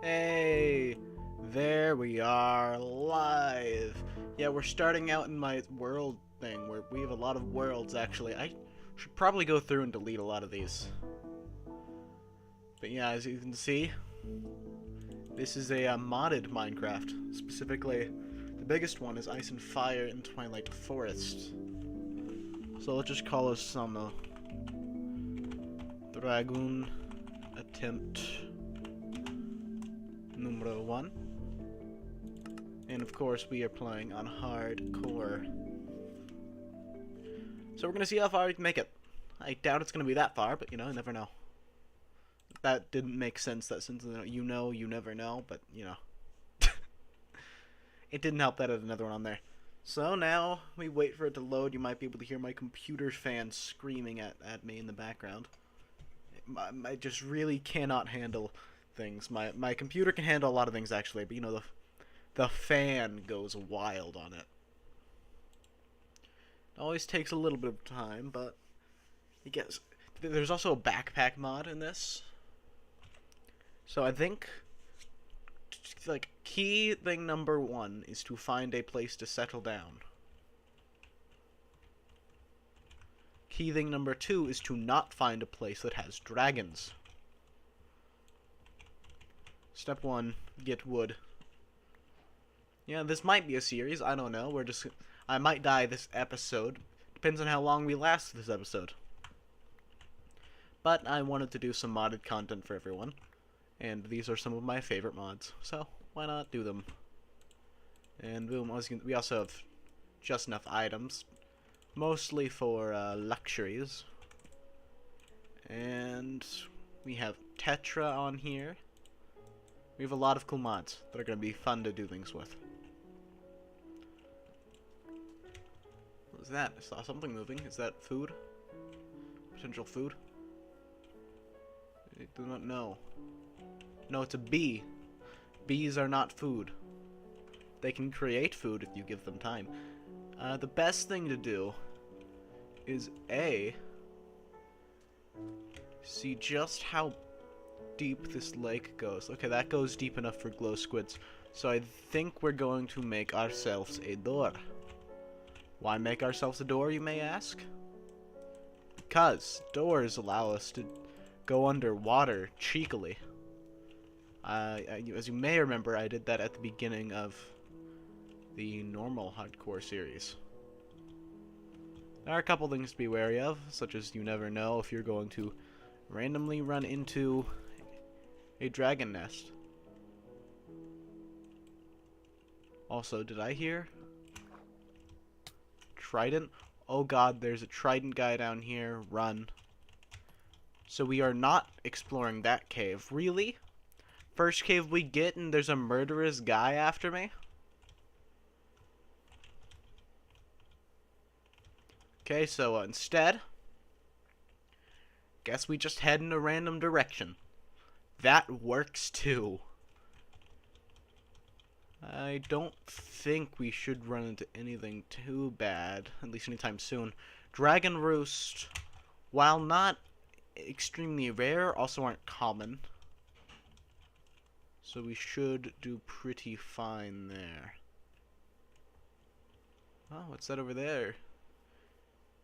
Hey, there we are, live. Yeah, we're starting out in my world thing, where we have a lot of worlds, actually. I should probably go through and delete a lot of these. But yeah, as you can see, this is a modded Minecraft. Specifically, the biggest one is Ice and Fire in Twilight Forest. So let's just call this some Dragoon Attempt Numero 1. And of course, we are playing on hardcore. So we're gonna see how far we can make it. I doubt it's gonna be that far, but you know, you never know. That didn't make sense, that since you know, you never know, but you know. It didn't help that I had another one on there. So now we wait for it to load. You might be able to hear my computer fan screaming at me in the background. I just really cannot handle things. My computer can handle a lot of things actually, but you know, the fan goes wild on it. It always takes a little bit of time, but I guess there's also a backpack mod in this. So I think like key thing number 1 is to find a place to settle down. Key thing number 2 is to not find a place that has dragons. Step 1, get wood. Yeah, this might be a series, I don't know. I might die this episode. Depends on how long we last this episode. But I wanted to do some modded content for everyone. And these are some of my favorite mods, so why not do them? And boom, we also have just enough items, mostly for luxuries. And we have Tetra on here. We have a lot of cool mods that are going to be fun to do things with. What was that? I saw something moving. Is that food? Potential food? I do not know. No, it's a bee. Bees are not food. They can create food if you give them time. The best thing to do is see just how deep this lake goes. Okay, that goes deep enough for glow squids. So I think we're going to make ourselves a door. Why make ourselves a door, you may ask? Because doors allow us to go underwater cheekily. As you may remember, I did that at the beginning of the normal hardcore series. There are a couple things to be wary of, such as you never know if you're going to randomly run into a dragon nest. Also, did I hear trident? Oh god, there's a trident guy down here. Run. So we are not exploring that cave. Really? First cave we get and there's a murderous guy after me? Okay, so instead, guess we just head in a random direction. That works too. I don't think we should run into anything too bad, at least anytime soon. Dragon roost, while not extremely rare, also aren't common. So we should do pretty fine there. Oh, what's that over there?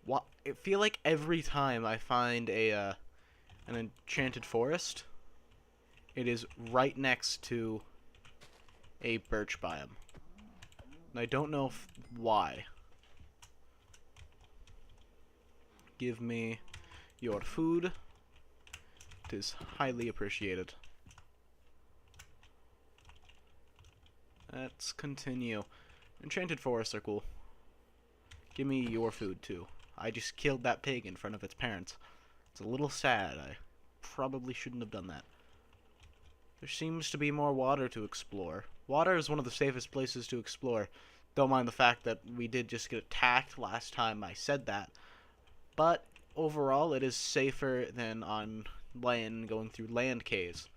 What? I feel like every time I find an enchanted forest, it is right next to a birch biome. And I don't know why. Give me your food. It is highly appreciated. Let's continue. Enchanted forests are cool. Give me your food, too. I just killed that pig in front of its parents. It's a little sad. I probably shouldn't have done that. There seems to be more water to explore. Water is one of the safest places to explore. Don't mind the fact that we did just get attacked last time I said that. But overall, it is safer than on land, going through land caves.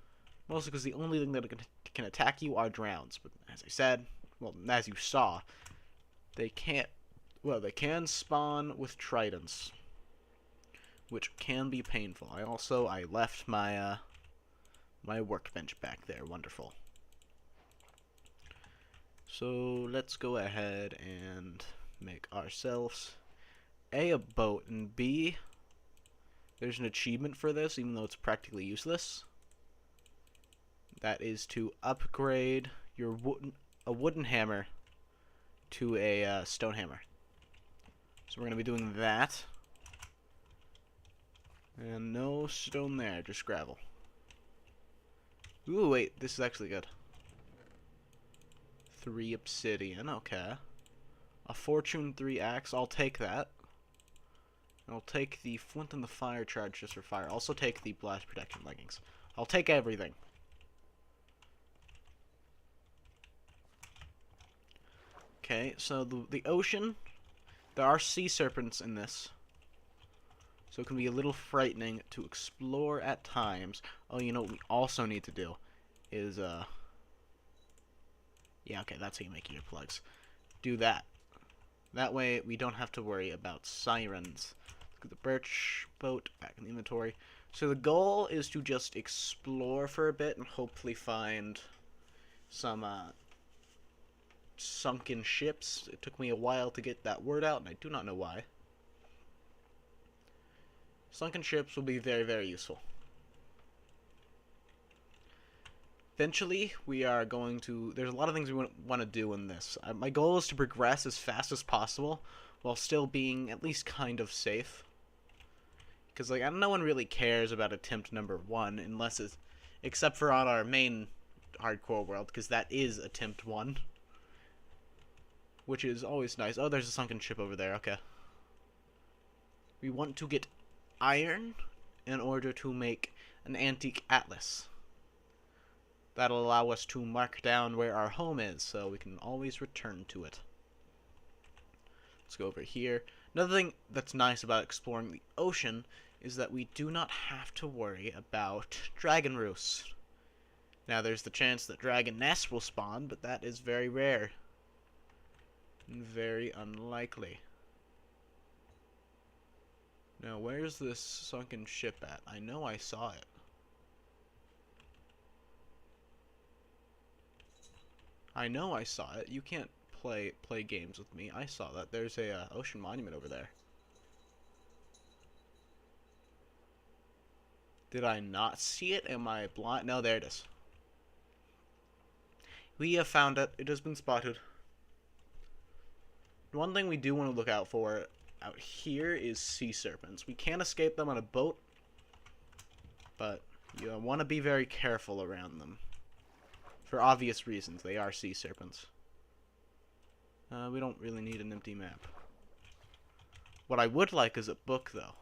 Mostly because the only thing that can attack you are drowns. But as I said, well, as you saw, they can't. Well, they can spawn with tridents, which can be painful. I left my my workbench back there. Wonderful. So let's go ahead and make ourselves a boat, and B, there's an achievement for this, even though it's practically useless. That is to upgrade your wooden hammer to a stone hammer. So we're going to be doing that. And no stone there, just gravel. Ooh, wait, this is actually good. 3 obsidian, okay. A fortune 3 axe, I'll take that. I'll take the flint and the fire charge just for fire. Also take the blast protection leggings. I'll take everything. Okay, so the ocean, there are sea serpents in this. So it can be a little frightening to explore at times. Oh, you know what we also need to do is, yeah, okay, that's how you make earplugs. Do that. That way we don't have to worry about sirens. Look at the birch boat, back in the inventory. So the goal is to just explore for a bit and hopefully find some, sunken ships. It took me a while to get that word out, and I do not know why. Sunken ships will be very, very useful. Eventually, we are going to... There's a lot of things we want to do in this. My goal is to progress as fast as possible, while still being at least kind of safe. Because, like, no one really cares about attempt number 1, unless it's... Except for on our main hardcore world, because that is attempt 1. Which is always nice. Oh, there's a sunken ship over there, okay. We want to get iron in order to make an antique atlas. That'll allow us to mark down where our home is, so we can always return to it. Let's go over here. Another thing that's nice about exploring the ocean is that we do not have to worry about dragon roosts. Now, there's the chance that dragon nests will spawn, but that is very rare. And very unlikely. Now, where's this sunken ship at? I know I saw it. I know I saw it. You can't play games with me. I saw that. There's a ocean monument over there. Did I not see it? Am I blind? No, there it is. We have found it. It has been spotted. One thing we do want to look out for out here is sea serpents. We can't escape them on a boat, but you want to be very careful around them. For obvious reasons, they are sea serpents. We don't really need an empty map. What I would like is a book, though.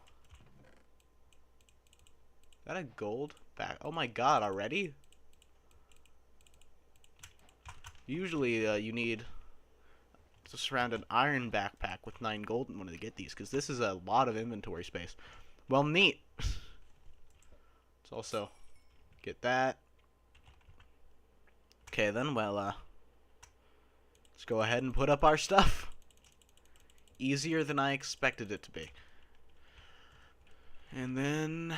Is that a gold back? Oh my god, already? Usually, you need to surround an iron backpack with 9 gold in order to get these, because this is a lot of inventory space. Well, neat. Let's also get that. Okay, then, well, let's go ahead and put up our stuff. Easier than I expected it to be. And then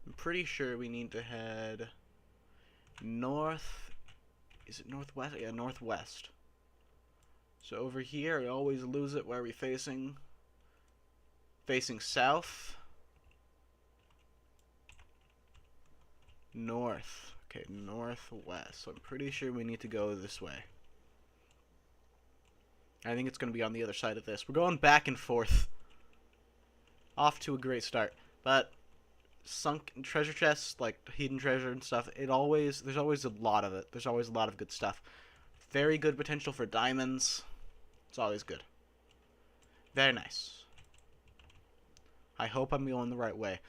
I'm pretty sure we need to head north. Is it northwest? Yeah, northwest. So over here, I always lose it. Where are we facing? Facing south. North. Okay, northwest. So I'm pretty sure we need to go this way. I think it's going to be on the other side of this. We're going back and forth. Off to a great start. But sunk treasure chests, like hidden treasure and stuff, there's always a lot of it. There's always a lot of good stuff. Very good potential for diamonds. It's always good. Very nice. I hope I'm going the right way.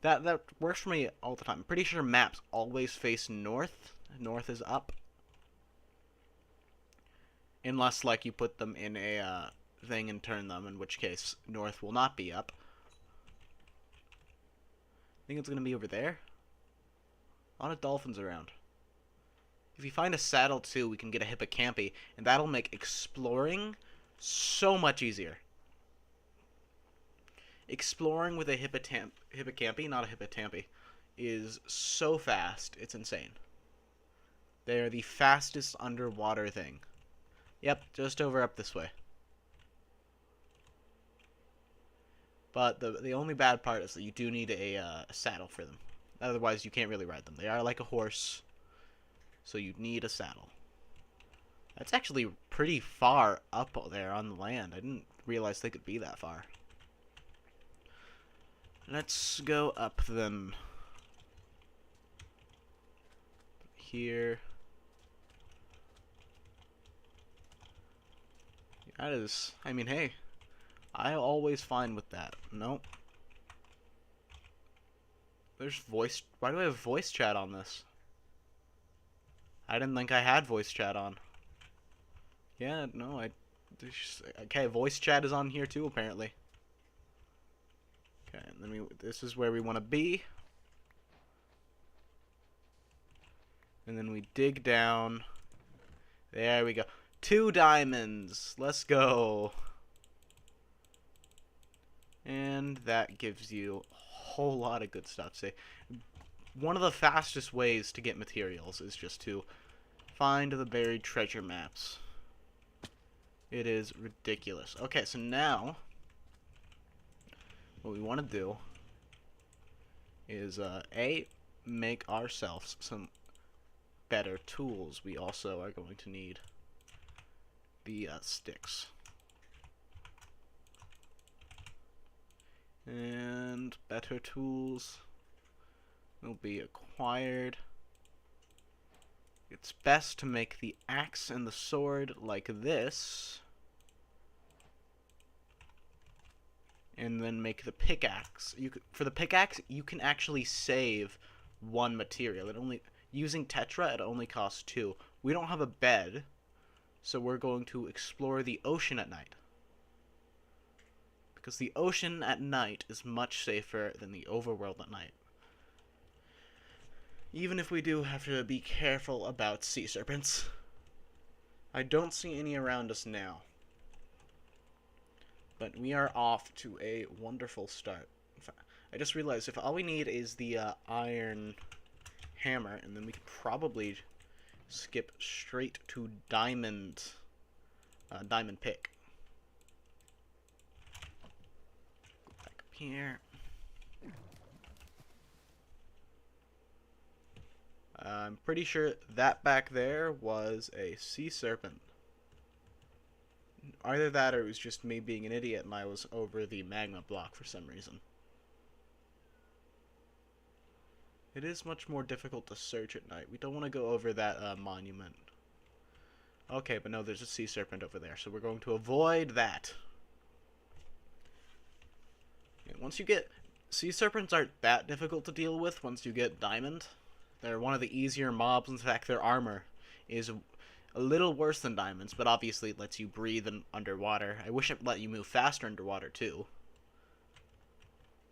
That works for me all the time. I'm pretty sure maps always face north. North is up. Unless, like, you put them in a thing and turn them, in which case north will not be up. I think it's going to be over there. A lot of dolphins around. If you find a saddle, too, we can get a hippocampi, and that'll make exploring so much easier. Exploring with a hippocampi, not a hippocampi, is so fast, it's insane. They are the fastest underwater thing. Yep, just over up this way. But the only bad part is that you do need a saddle for them. Otherwise, you can't really ride them. They are like a horse, so you need a saddle. That's actually pretty far up there on the land. I didn't realize they could be that far. Let's go up then. Here. That is, I mean, hey, I'm always fine with that. Nope. There's voice, why do I have voice chat on this? I didn't think I had voice chat on. Yeah, no, okay, voice chat is on here too, apparently. Okay, and then this is where we want to be. And then we dig down. There we go. 2 diamonds. Let's go. And that gives you a whole lot of good stuff. Say, one of the fastest ways to get materials is just to find the buried treasure maps. It is ridiculous. Okay, so now what we want to do is make ourselves some better tools. We also are going to need the sticks. And better tools will be acquired. It's best to make the axe and the sword like this. And then make the pickaxe. For the pickaxe, you can actually save 1 material. Using Tetra, it only costs 2. We don't have a bed, so we're going to explore the ocean at night. Because the ocean at night is much safer than the overworld at night. Even if we do have to be careful about sea serpents. I don't see any around us now. But we are off to a wonderful start. I just realized if all we need is the iron hammer, and then we could probably skip straight to diamond pick. Go back up here. I'm pretty sure that back there was a sea serpent. Either that or it was just me being an idiot and I was over the magma block for some reason. It is much more difficult to search at night. We don't want to go over that monument. Okay, but no, there's a sea serpent over there, so we're going to avoid that. And once you get... Sea serpents aren't that difficult to deal with once you get diamond. They're one of the easier mobs. In fact, their armor is a little worse than diamonds, but obviously it lets you breathe underwater. I wish it let you move faster underwater, too.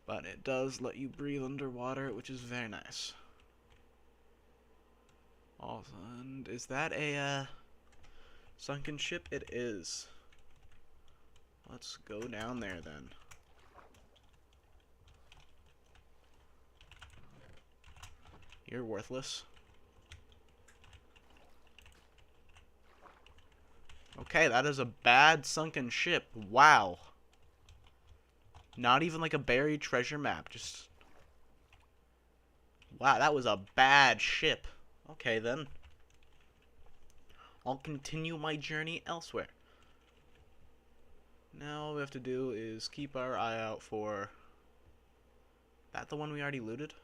But it does let you breathe underwater, which is very nice. Also, and is that a sunken ship? It is. Let's go down there, then. You're worthless. Okay, that is a bad sunken ship. Wow. Not even like a buried treasure map. Just... Wow, that was a bad ship. Okay, then. I'll continue my journey elsewhere. Now all we have to do is keep our eye out for... That the one we already looted?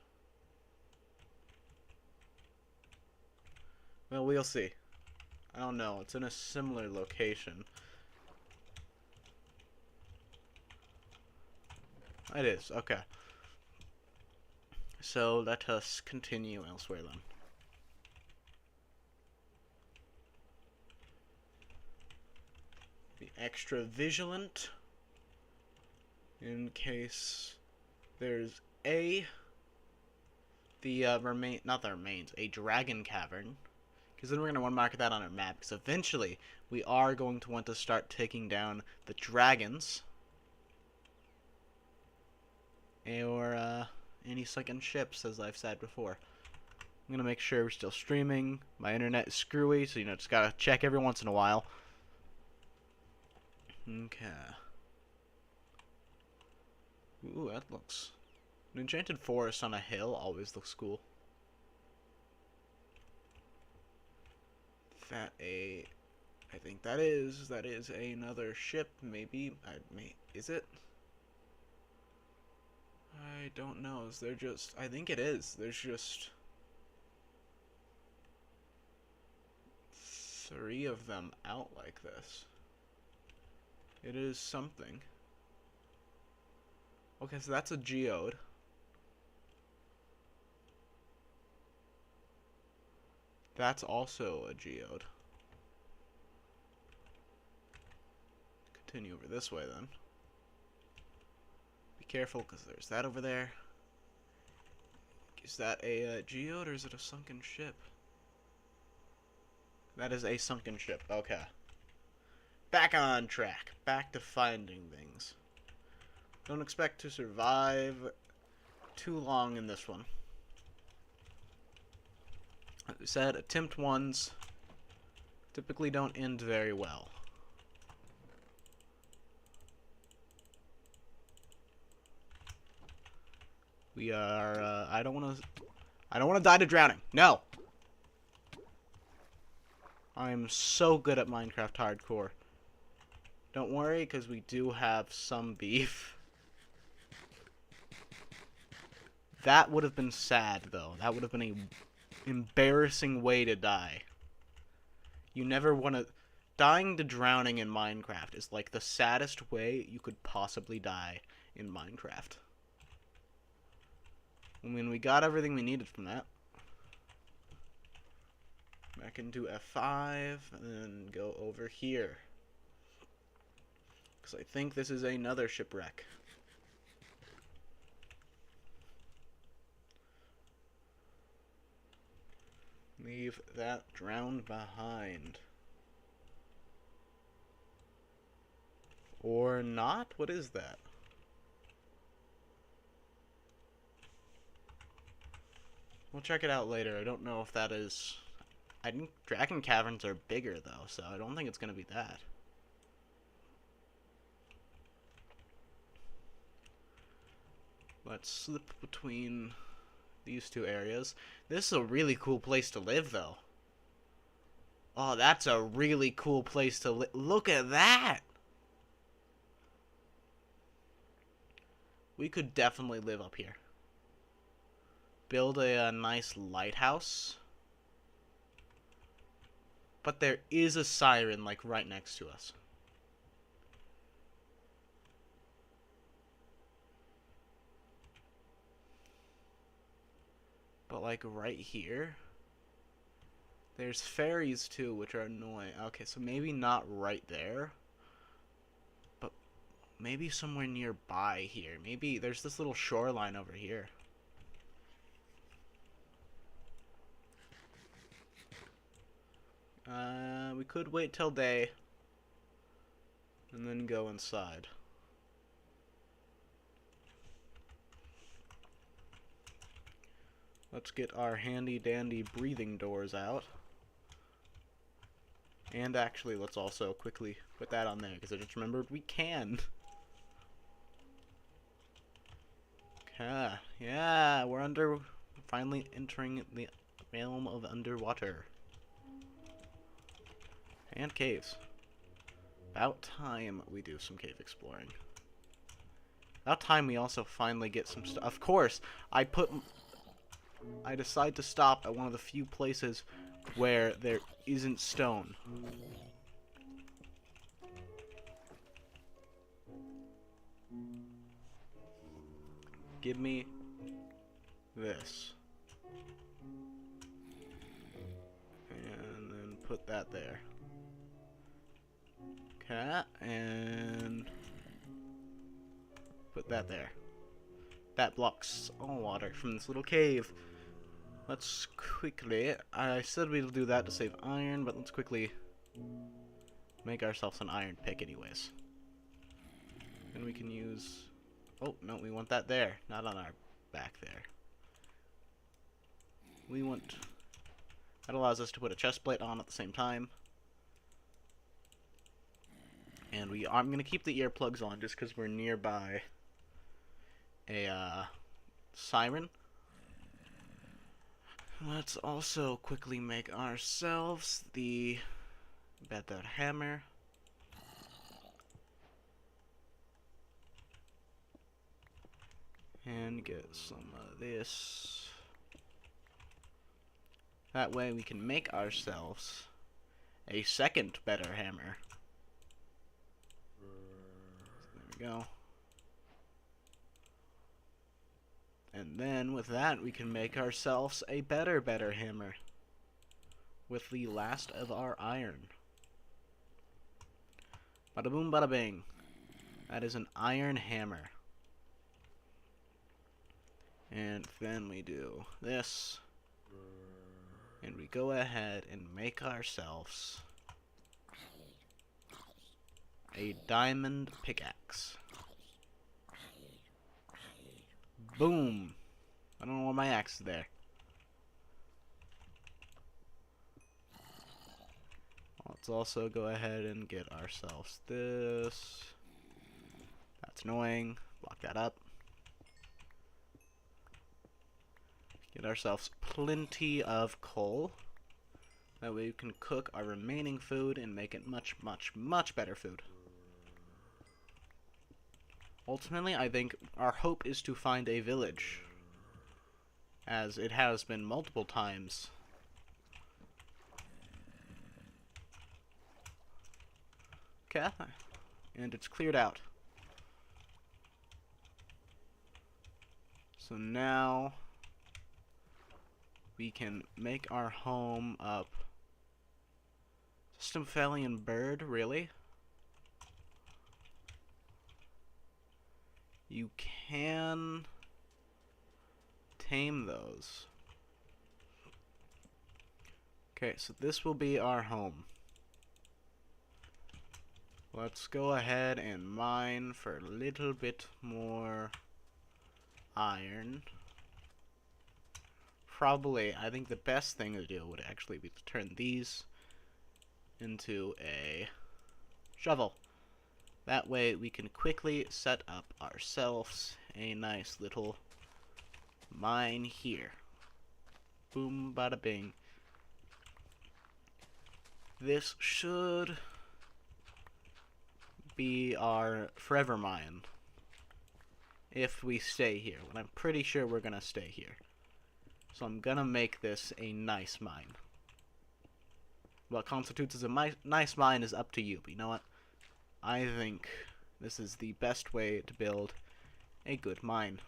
Well, we'll see. I don't know. It's in a similar location. It is. Okay. So let us continue elsewhere then. Be extra vigilant in case there's a dragon cavern. Because then we're going to want to mark that on our map. Because eventually, we are going to want to start taking down the dragons. any sunken ships, as I've said before. I'm gonna make sure we're still streaming. My internet is screwy, so just gotta check every once in a while. Okay. Ooh, that looks... An enchanted forest on a hill always looks cool. I think that is another ship, maybe. Is it? I don't know. Is there just... I think it is. There's just 3 of them out like this. It is something. Okay, so that's a geode. That's also a geode. Continue over this way then. Be careful, because there's that over there. Is that a geode, or is it a sunken ship? That is a sunken ship. Okay. Back on track. Back to finding things. Don't expect to survive too long in this one. As I said, attempt 1s typically don't end very well. We are, I don't want to die to drowning. No! I'm so good at Minecraft Hardcore. Don't worry, because we do have some beef. That would have been sad, though. That would have been an embarrassing way to die. You never want to... Dying to drowning in Minecraft is like the saddest way you could possibly die in Minecraft. I mean, we got everything we needed from that. Back into F5, and then go over here. Because I think this is another shipwreck. Leave that drowned behind. Or not? What is that? We'll check it out later. I don't know if that is... I think dragon caverns are bigger, though, so I don't think it's going to be that. Let's slip between these 2 areas. This is a really cool place to live, though. Oh, that's a really cool place to live. Look at that! We could definitely live up here. Build a nice lighthouse. But there is a siren, like, right next to us. But, like, right here, there's fairies, too, which are annoying. Okay, so maybe not right there. But maybe somewhere nearby here. Maybe there's this little shoreline over here. We could wait till day. And then go inside. Let's get our handy-dandy breathing doors out. And actually, let's also quickly put that on there, because I just remembered we can. Okay, yeah, we're finally entering the realm of underwater. And caves. About time we do some cave exploring. About time we also finally get some stuff. Of course, I decide to stop at one of the few places where there isn't stone. Give me this. And then put that there. Okay, and put that there. That blocks all water from this little cave. Let's quickly... I said we'll do that to save iron, but let's quickly make ourselves an iron pick anyways. And we can use... Oh, no, we want that there, not on our back there. That allows us to put a chest plate on at the same time. And I'm going to keep the earplugs on just because we're nearby a siren. Let's also quickly make ourselves the better hammer. And get some of this. That way we can make ourselves a second better hammer. There we go. And then with that we can make ourselves a better hammer. With the last of our iron. Bada boom bada bing. That is an iron hammer. And then we do this. And we go ahead and make ourselves a diamond pickaxe. Boom! I don't know why my axe is there. Let's also go ahead and get ourselves this. That's annoying. Block that up. Get ourselves plenty of coal. That way we can cook our remaining food and make it much, much, much better food. Ultimately, I think our hope is to find a village, as it has been multiple times. Okay, and it's cleared out. So now we can make our home up. Stimphalian bird, really? You can tame those. Okay, so this will be our home. Let's go ahead and mine for a little bit more iron. Probably, I think the best thing to do would actually be to turn these into a shovel. That way we can quickly set up ourselves a nice little mine here. Boom, bada bing. This should be our forever mine if we stay here. And I'm pretty sure we're gonna stay here. So I'm gonna make this a nice mine. What constitutes as a nice mine is up to you, but you know what? I think this is the best way to build a good mine.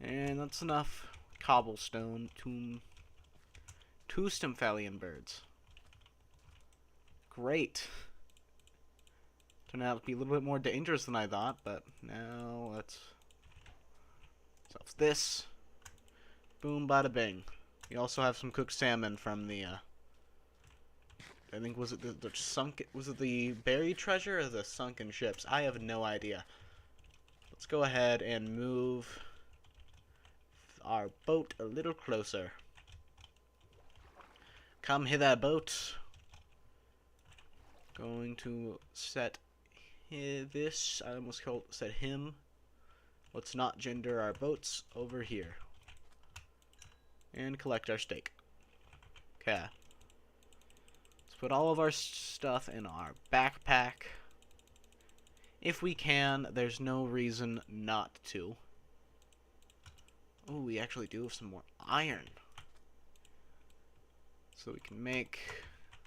And that's enough cobblestone to two Stimphalian birds. Great. Turned out to be a little bit more dangerous than I thought, but now let's self this. Boom, bada bing. We also have some cooked salmon from the I think was it was it the buried treasure or the sunken ships? I have no idea. Let's go ahead and move our boat a little closer. Come hither, boat. Going to set this. I almost said him. Let's not gender our boats over here. And collect our steak. Okay. Let's put all of our stuff in our backpack. If we can, there's no reason not to. Oh, we actually do have some more iron. So we can make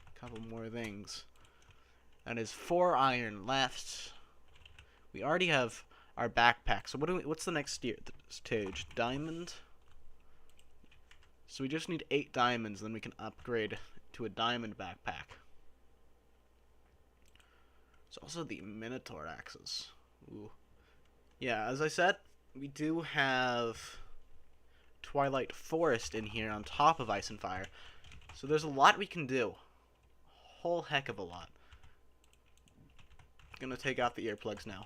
a couple more things. That is 4 iron left. We already have our backpack. So what's the next stage? Diamond? So we just need 8 diamonds, then we can upgrade to a diamond backpack. There's also the Minotaur axes. Ooh. Yeah, as I said, we do have Twilight Forest in here on top of Ice and Fire. So there's a lot we can do. Whole heck of a lot. Gonna take out the earplugs now.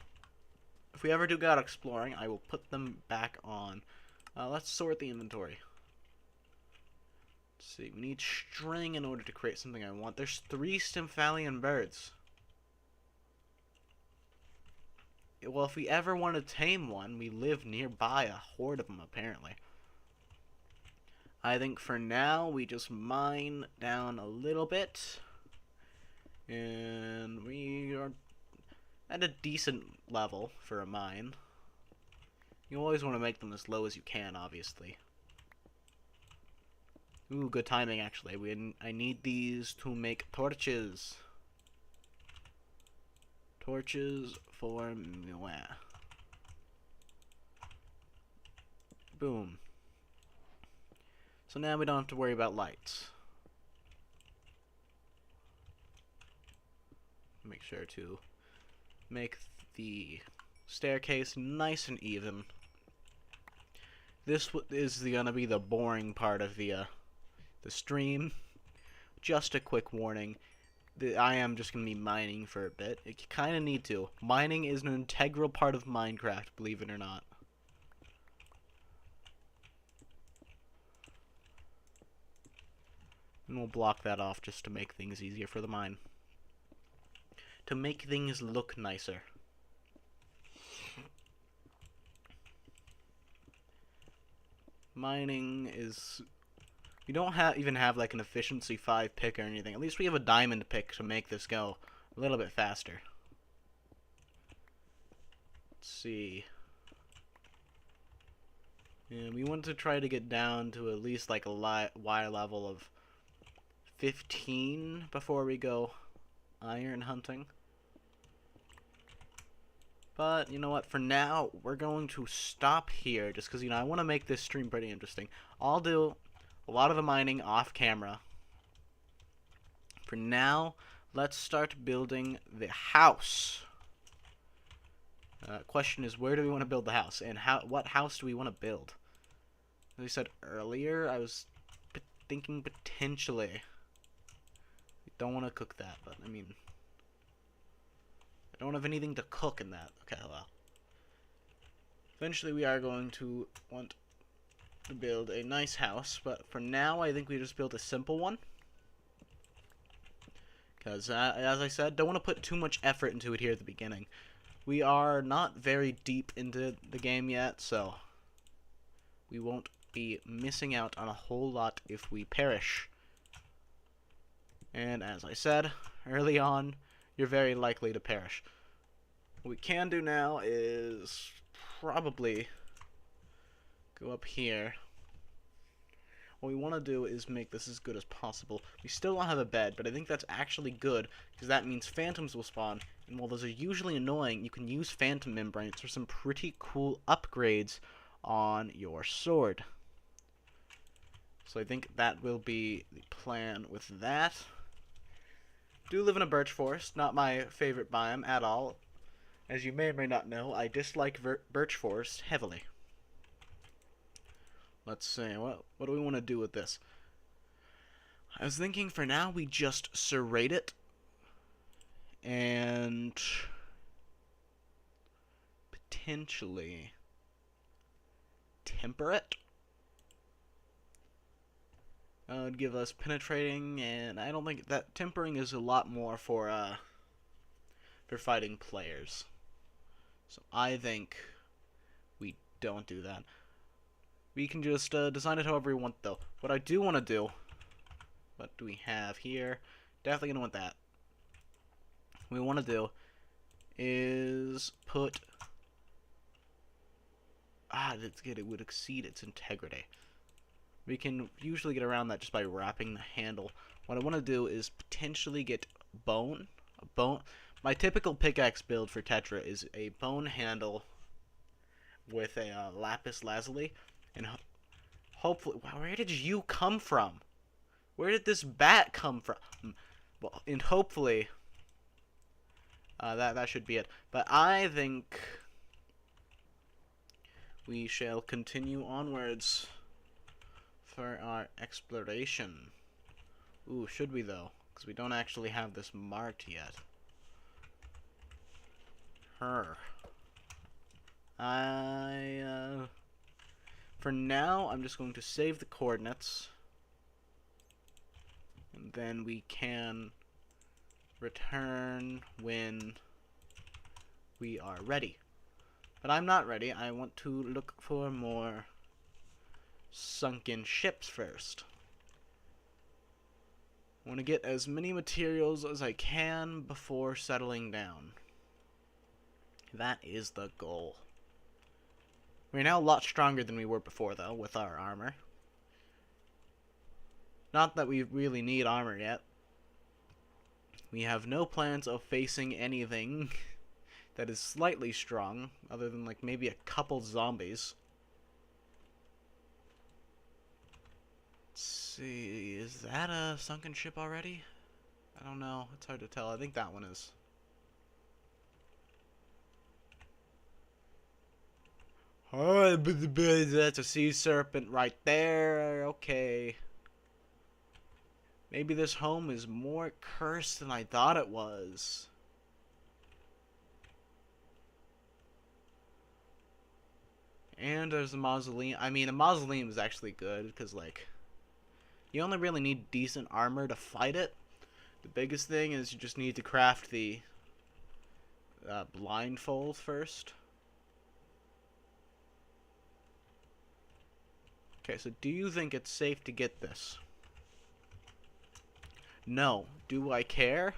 if we ever do go out exploring, I will put them back on. Let's sort the inventory. Let's see, we need string in order to create something I want. There's 3 Stymphalian birds. Well, if we ever want to tame one, we live nearby a horde of them, apparently. I think for now, we just mine down a little bit. And we are at a decent level for a mine. You always want to make them as low as you can, obviously. Ooh, good timing, actually. I need these to make torches. Torches for mwah. Boom. So now we don't have to worry about lights. Make sure to make the staircase nice and even. This is gonna be the boring part of the stream. Just a quick warning. I am just going to be mining for a bit. You kind of need to. Mining is an integral part of Minecraft, believe it or not. And we'll block that off just to make things easier for the mine. To make things look nicer. Mining is... We don't even have like an efficiency 5 pick or anything. At least we have a diamond pick to make this go a little bit faster. Let's see. And we want to try to get down to at least like a Y level of 15 before we go iron hunting. But, you know what, for now, we're going to stop here just because, you know, I want to make this stream pretty interesting. I'll do a lot of the mining off camera. For now, let's start building the house. Question is, where do we want to build the house? And what house do we want to build? As I said earlier, I was thinking potentially. We don't want to cook that, but I mean... I don't have anything to cook in that. Okay, well. Eventually we are going to want to build a nice house, but for now I think we just build a simple one. Because, as I said, don't want to put too much effort into it here at the beginning. We are not very deep into the game yet, so we won't be missing out on a whole lot if we perish. And as I said early on, you're very likely to perish. What we can do now is probably go up here. What we want to do is make this as good as possible. We still don't have a bed, but I think that's actually good, because that means phantoms will spawn, and while those are usually annoying, you can use phantom membranes for some pretty cool upgrades on your sword. So I think that will be the plan with that. Do live in a birch forest, not my favorite biome at all. As you may or may not know, I dislike birch forest heavily. Let's see, what do we want to do with this? I was thinking for now we just serrate it and potentially temper it. That would give us penetrating, and I don't think that tempering is a lot more for fighting players. So I think we don't do that. We can just design it however we want, though. What I do want to do, what do we have here? Definitely gonna want that. What we want to do is put it would exceed its integrity. We can usually get around that just by wrapping the handle. What I want to do is potentially get bone. My typical pickaxe build for Tetra is a bone handle with a lapis lazuli, and hopefully, wow, where did you come from? Where did this bat come from? Well, and hopefully, that should be it. But I think we shall continue onwards for our exploration. Ooh, should we though? Because we don't actually have this marked yet. For now, I'm just going to save the coordinates. And then we can return when we are ready. But I'm not ready. I want to look for more sunken ships first. I want to get as many materials as I can before settling down. That is the goal. We're now a lot stronger than we were before, though, with our armor. Not that we really need armor yet. We have no plans of facing anything that is slightly strong, other than like maybe a couple zombies. Let's see, is that a sunken ship already? I don't know, it's hard to tell. I think that one is. Oh, that's a sea serpent right there. Okay. Maybe this home is more cursed than I thought it was. And there's a mausoleum. I mean, a mausoleum is actually good, because, like, you only really need decent armor to fight it. The biggest thing is you just need to craft the blindfold first. Okay, so do you think it's safe to get this? No. Do I care?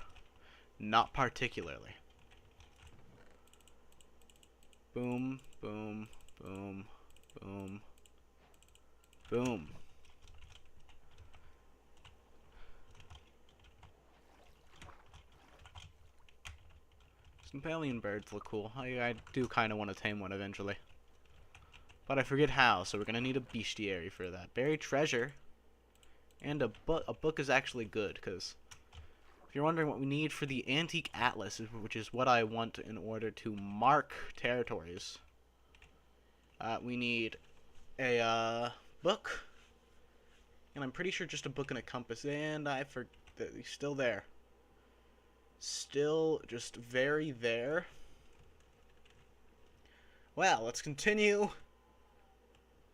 Not particularly. Boom, boom, boom, boom, boom. Some alien birds look cool. I do kind of want to tame one eventually. But I forget how, so we're going to need a bestiary for that. Buried treasure. And a book. A book is actually good, because if you're wondering what we need for the Antique Atlas, which is what I want in order to mark territories, we need a book. And I'm pretty sure just a book and a compass. And I forget, he's still there. Still just very there. Well, let's continue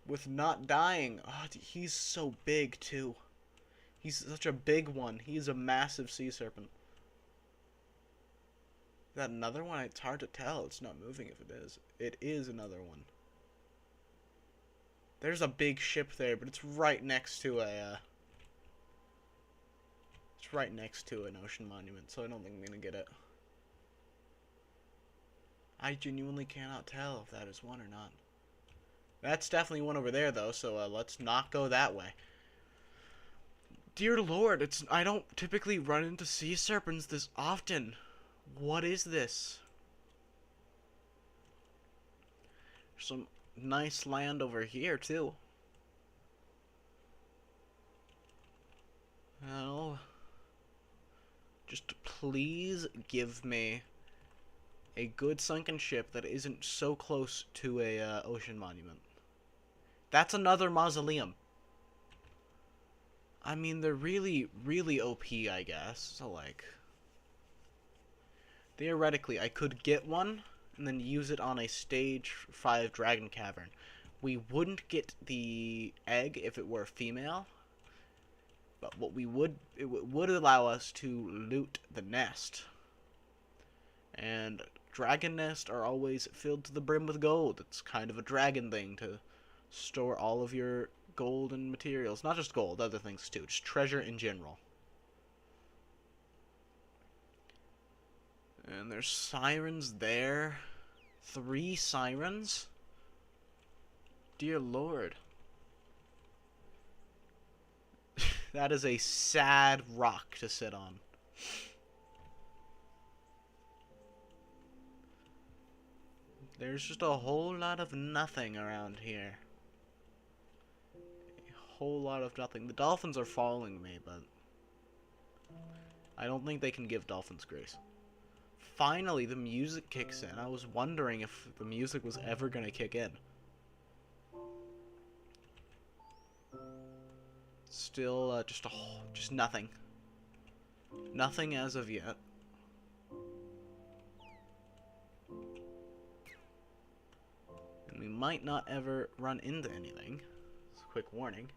with not dying. Oh, he's so big, too. He's such a big one. He's a massive sea serpent. Is that another one? It's hard to tell. It's not moving if it is. It is another one. There's a big ship there, but it's right next to a... it's right next to an ocean monument, so I don't think I'm going to get it. I genuinely cannot tell if that is one or not. That's definitely one over there, though, so let's not go that way. Dear Lord, I don't typically run into sea serpents this often. What is this? There's some nice land over here, too. Well, just please give me a good sunken ship that isn't so close to a ocean monument. That's another mausoleum. I mean, they're really, really OP, I guess. So, like, theoretically, I could get one and then use it on a stage 5 dragon cavern. We wouldn't get the egg if it were female, but what we would, it would allow us to loot the nest. And dragon nests are always filled to the brim with gold. It's kind of a dragon thing to store all of your gold and materials. Not just gold, other things too. Just treasure in general. And there's sirens there. 3 sirens? Dear Lord. That is a sad rock to sit on. There's just a whole lot of nothing around here. Whole lot of nothing. The dolphins are following me, but I don't think they can give dolphins grace. Finally, the music kicks in. I was wondering if the music was ever gonna kick in. Still, just nothing. Nothing as of yet. We might not ever run into anything. It's a quick warning.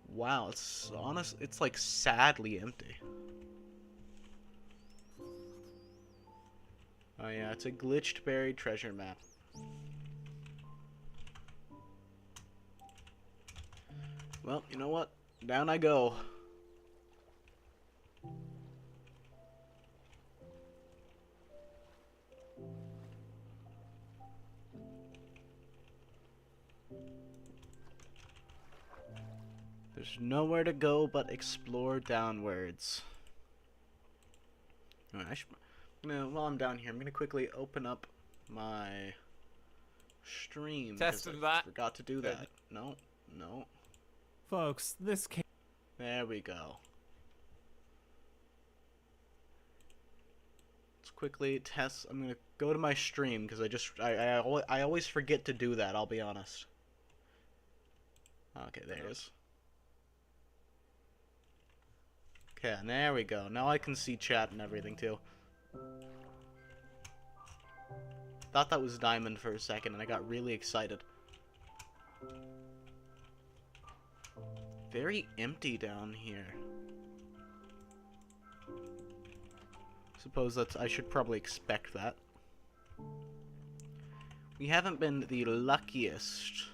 Wow, it's like sadly empty. Oh yeah, it's a glitched buried treasure map. Well, you know what? Down I go. There's nowhere to go but explore downwards. Alright, while I'm down here, I'm gonna quickly open up my stream. Testing that. Forgot to do that. No. Folks, this came. There we go. Let's quickly test. I'm gonna go to my stream because I always forget to do that. I'll be honest. Okay, there it is. Okay, and there we go. Now I can see chat and everything too. Thought that was diamond for a second and I got really excited. Very empty down here. Suppose I should probably expect that. We haven't been the luckiest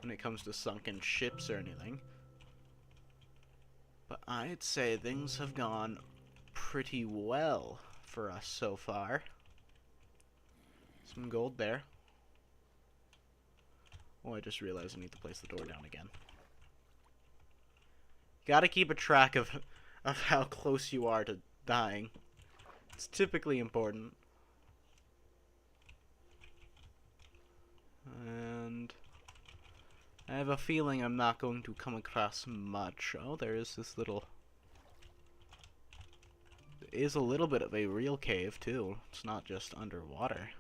when it comes to sunken ships or anything. But I'd say things have gone pretty well for us so far. Some gold there. Oh, I just realized I need to place the door down again. Gotta keep a track of how close you are to dying. It's typically important. And I have a feeling I'm not going to come across much. Oh, there is this little... There is a little bit of a real cave, too. It's not just underwater.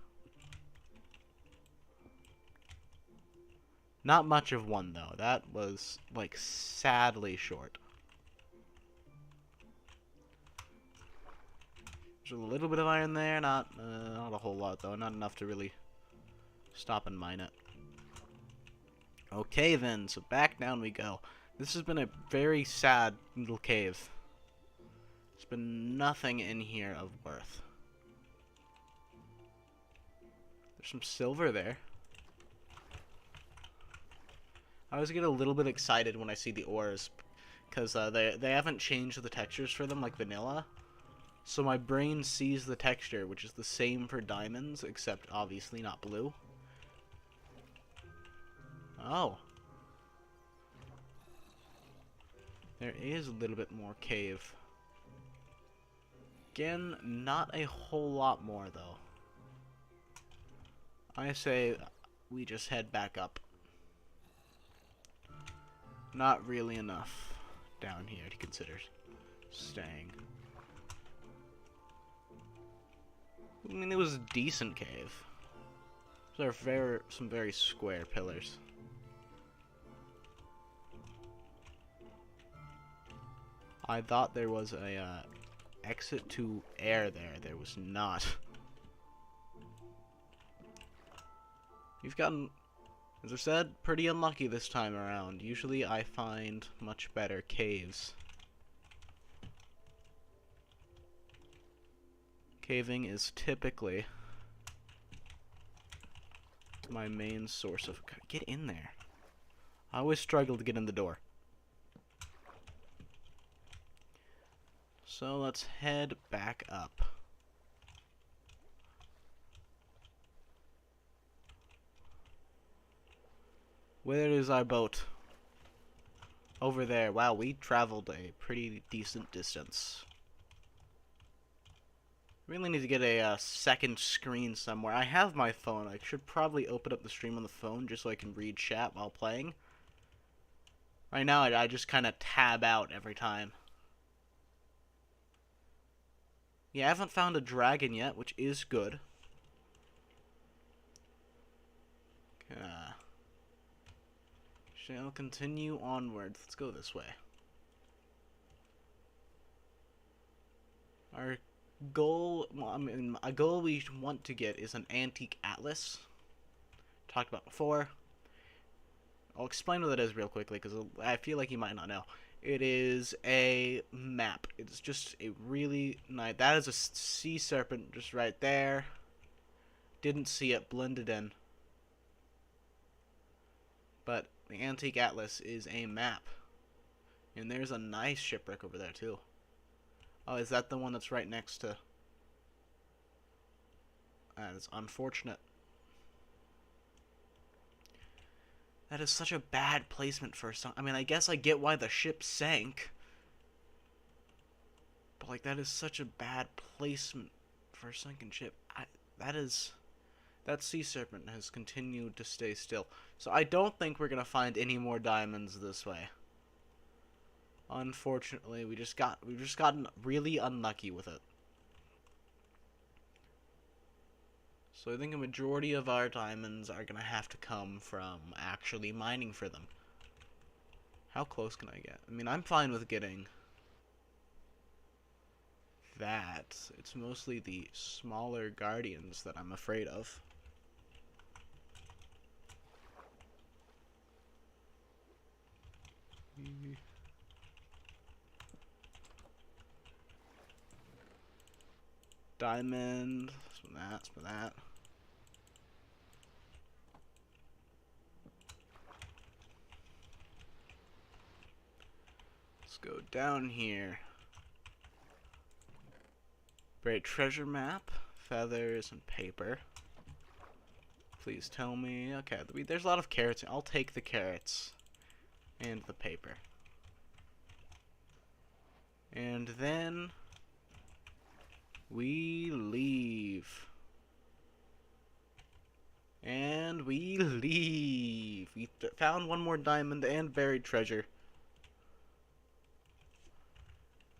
Not much of one, though. That was, like, sadly short. There's a little bit of iron there. Not a whole lot, though. Not enough to really stop and mine it. Okay then, so back down we go. This has been a very sad little cave. There's been nothing in here of worth. There's some silver there. I always get a little bit excited when I see the ores, because they haven't changed the textures for them like vanilla. So my brain sees the texture, which is the same for diamonds, except obviously not blue. Oh. There is a little bit more cave. Again, not a whole lot more, though. I say we just head back up. Not really enough down here to consider staying. I mean, it was a decent cave. There are some very square pillars. I thought there was a exit to air there. There was not. You've gotten, as I said, pretty unlucky this time around. Usually I find much better caves. Caving is typically my main source of... Get in there. I always struggle to get in the door. So let's head back up. Where is our boat? Over there. Wow, we traveled a pretty decent distance. Really need to get a second screen somewhere. I have my phone. I should probably open up the stream on the phone just so I can read chat while playing. Right now, I just kind of tab out every time. Yeah, I haven't found a dragon yet, which is good. Shall continue onwards. Let's go this way. Our goal, well, I mean, a goal we want to get is an antique atlas. Talked about before. I'll explain what it is real quickly because I feel like you might not know. It is a map. It's just a really nice. That is a sea serpent just right there. Didn't see it blended in. But the Antique Atlas is a map. And there's a nice shipwreck over there too. Oh, is that the one that's right next to... That is unfortunate. That is such a bad placement for some... I mean, I guess I get why the ship sank. But, like, that is such a bad placement for a sunken ship. That sea serpent has continued to stay still. So I don't think we're going to find any more diamonds this way. We've just gotten really unlucky with it. So I think a majority of our diamonds are going to have to come from actually mining for them. How close can I get? I mean, I'm fine with getting that. It's mostly the smaller guardians that I'm afraid of. Diamond, spin that. Let's go down here. Great treasure map, feathers, and paper. Please tell me. Okay, there's a lot of carrots. I'll take the carrots and the paper. And then we leave. And we leave. We found one more diamond and buried treasure.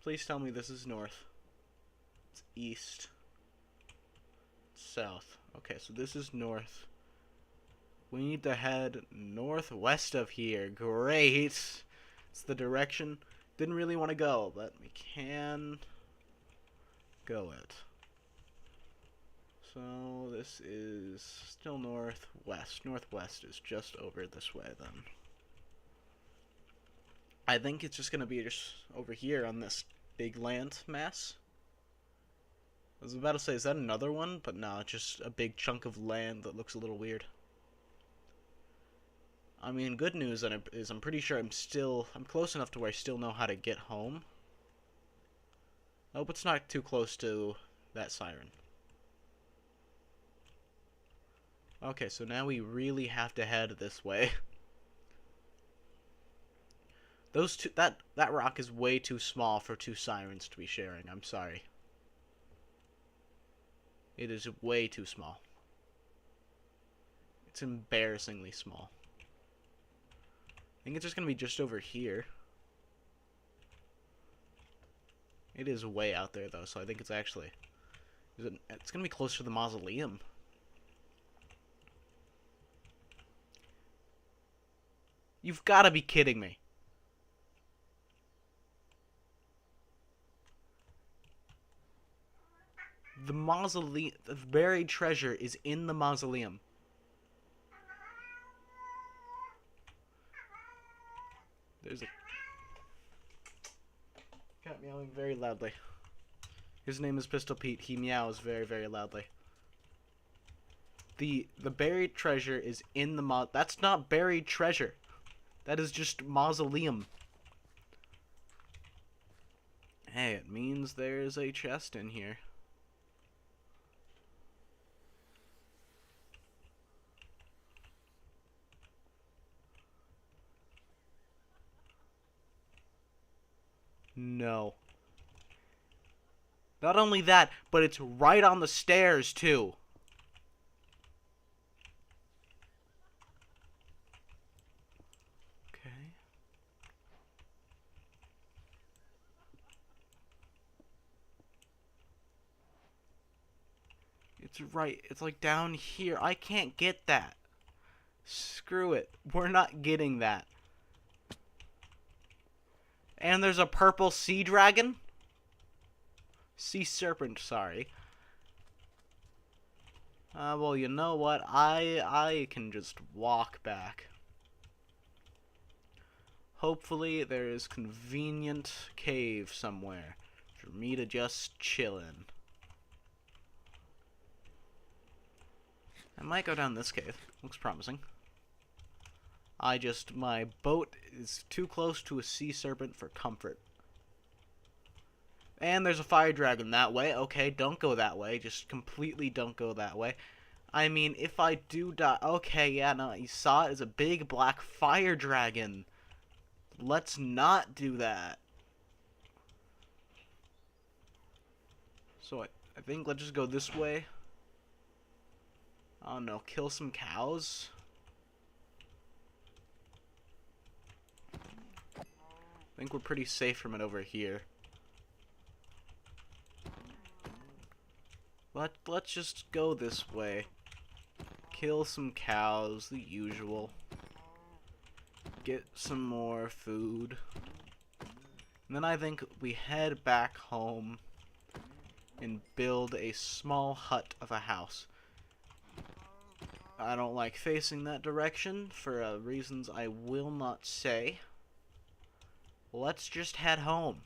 Please tell me this is north. It's east. South. Okay, so this is north. We need to head northwest of here. Great. It's the direction. Didn't really want to go, but we can go it. So this is still northwest. Northwest is just over this way then. I think it's just going to be just over here on this big land mass. I was about to say, is that another one? But no, it's just a big chunk of land that looks a little weird. I mean, good news is I'm pretty sure I'm close enough to where I still know how to get home. I hope it's not too close to that siren. Okay, so now we really have to head this way. That rock is way too small for two sirens to be sharing. I'm sorry. It is way too small. It's embarrassingly small. I think it's just going to be just over here. It is way out there, though, so I think it's actually... It's going to be close to the mausoleum. You've got to be kidding me. The mausoleum... The buried treasure is in the mausoleum. There's a cat meowing very loudly. His name is Pistol Pete. He meows very, very loudly. The buried treasure is in the That's not buried treasure. That is just mausoleum. Hey, it means there's a chest in here. No. Not only that, but it's right on the stairs, too. Okay. It's right. It's like down here. I can't get that. Screw it. We're not getting that. And there's a purple sea dragon? Sea serpent, sorry. Well, you know what? I can just walk back. Hopefully there is convenient cave somewhere for me to just chill in. I might go down this cave. Looks promising. My boat is too close to a sea serpent for comfort. And there's a fire dragon that way. Okay, don't go that way. Just completely don't go that way. I mean, if I do die... Okay, yeah, no, you saw it as a big black fire dragon. Let's not do that. So I think let's just go this way. I don't know, kill some cows. I think we're pretty safe from it over here. Let's just go this way. Kill some cows, the usual. Get some more food. And then I think we head back home and build a small hut of a house. I don't like facing that direction for reasons I will not say. Let's just head home.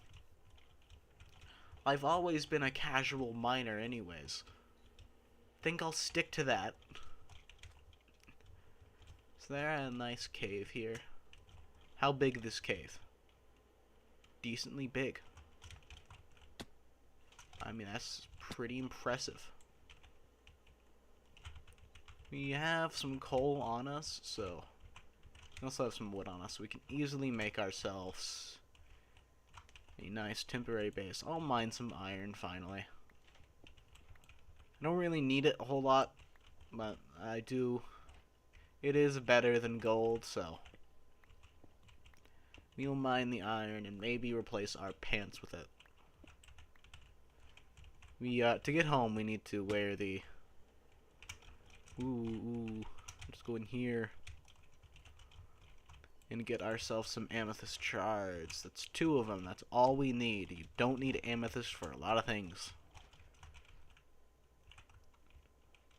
I've always been a casual miner anyways. Think I'll stick to that. Is there a nice cave here? How big this cave? Decently big. I mean, that's pretty impressive. We have some coal on us, so we also have some wood on us. So we can easily make ourselves a nice temporary base. I'll mine some iron finally. I don't really need it a whole lot, but I do. It is better than gold, so we'll mine the iron and maybe replace our pants with it. To get home, we need to wear the. Let's go in here and get ourselves some amethyst shards. That's 2 of them. That's all we need. You don't need amethyst for a lot of things.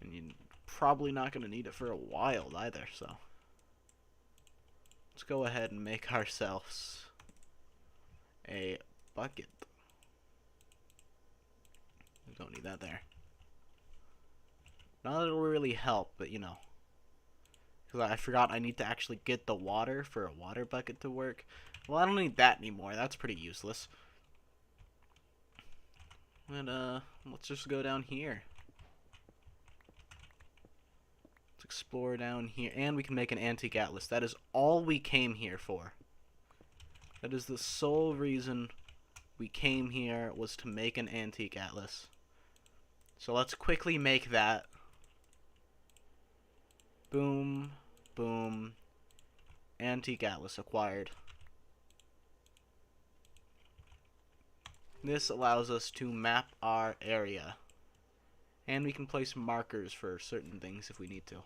And you're probably not going to need it for a while either, so. Let's go ahead and make ourselves a bucket. We don't need that there. Not that it'll really help, but you know. Because I forgot I need to actually get the water for a water bucket to work. Well, I don't need that anymore. That's pretty useless. And, let's just go down here. Let's explore down here. And we can make an antique atlas. That is all we came here for. That is the sole reason we came here, was to make an antique atlas. So let's quickly make that. Boom, boom. Antique atlas acquired. This allows us to map our area. And we can place markers for certain things if we need to.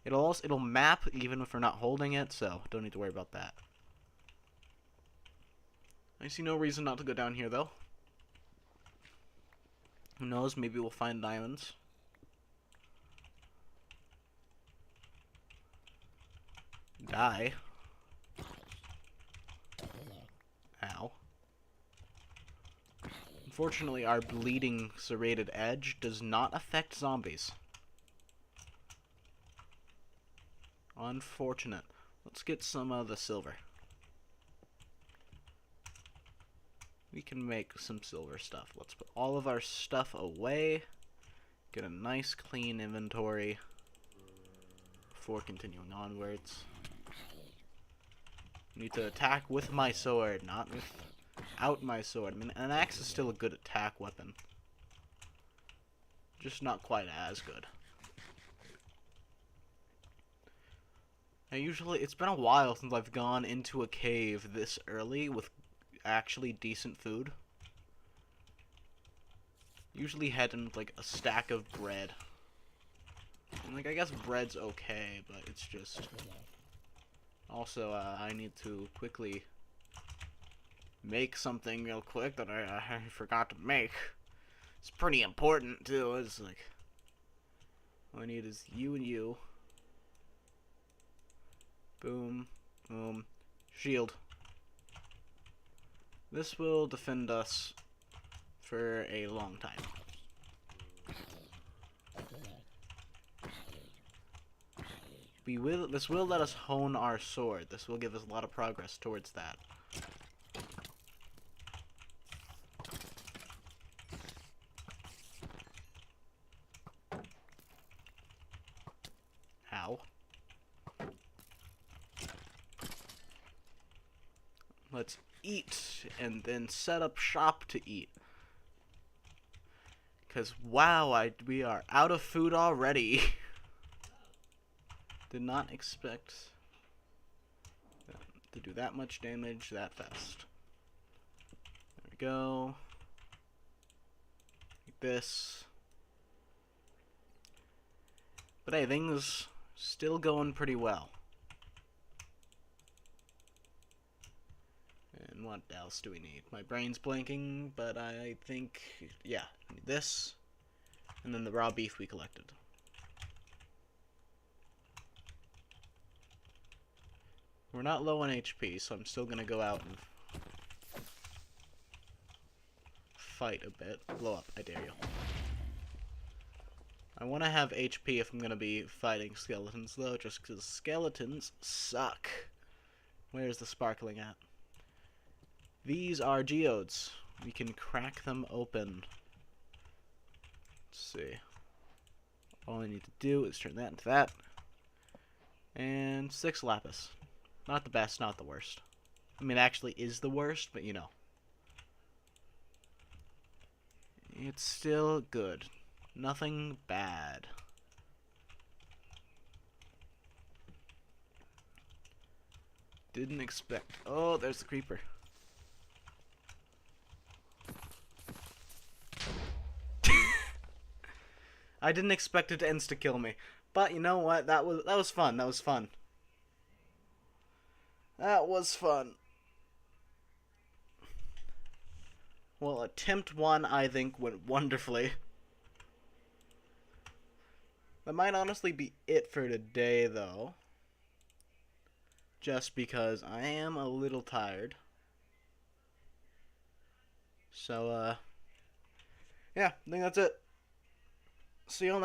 It'll map even if we're not holding it, so don't need to worry about that. I see no reason not to go down here though. Who knows, maybe we'll find diamonds. Die. Ow. Unfortunately, our bleeding serrated edge does not affect zombies. Unfortunate. Let's get some of the silver. We can make some silver stuff. Let's put all of our stuff away. Get a nice clean inventory before continuing onwards. Need to attack with my sword, not without my sword. I mean, an axe is still a good attack weapon. Just not quite as good. It's been a while since I've gone into a cave this early with actually decent food. Usually head in with, like, a stack of bread. And, like, I guess bread's okay, but it's just... Also, I need to quickly make something real quick that I forgot to make. It's pretty important too. It's like all I need is you and you. Boom, boom, shield. This will defend us for a long time. This will let us hone our sword. This will give us a lot of progress towards that. How? Let's eat and then set up shop to eat. Cause wow, we are out of food already. Did not expect to do that much damage that fast. There we go. Like this. But hey, things still going pretty well. And what else do we need? My brain's blanking, but I think, yeah, need this. And then the raw beef we collected. We're not low on HP, so I'm still gonna go out and fight a bit. Blow up, I dare you. I want to have HP if I'm gonna be fighting skeletons, though, just because skeletons suck. Where's the sparkling at? These are geodes. We can crack them open. Let's see. All I need to do is turn that into that. And 6 lapis. Not the best, not the worst. I mean, it actually is the worst, but you know. It's still good. Nothing bad. Didn't expect. Oh, there's the creeper. I didn't expect it to insta-kill me. But you know what? That was fun. That was fun. That was fun. Well, attempt 1, I think, went wonderfully. That might honestly be it for today, though. Just because I am a little tired. So, yeah, I think that's it. See you on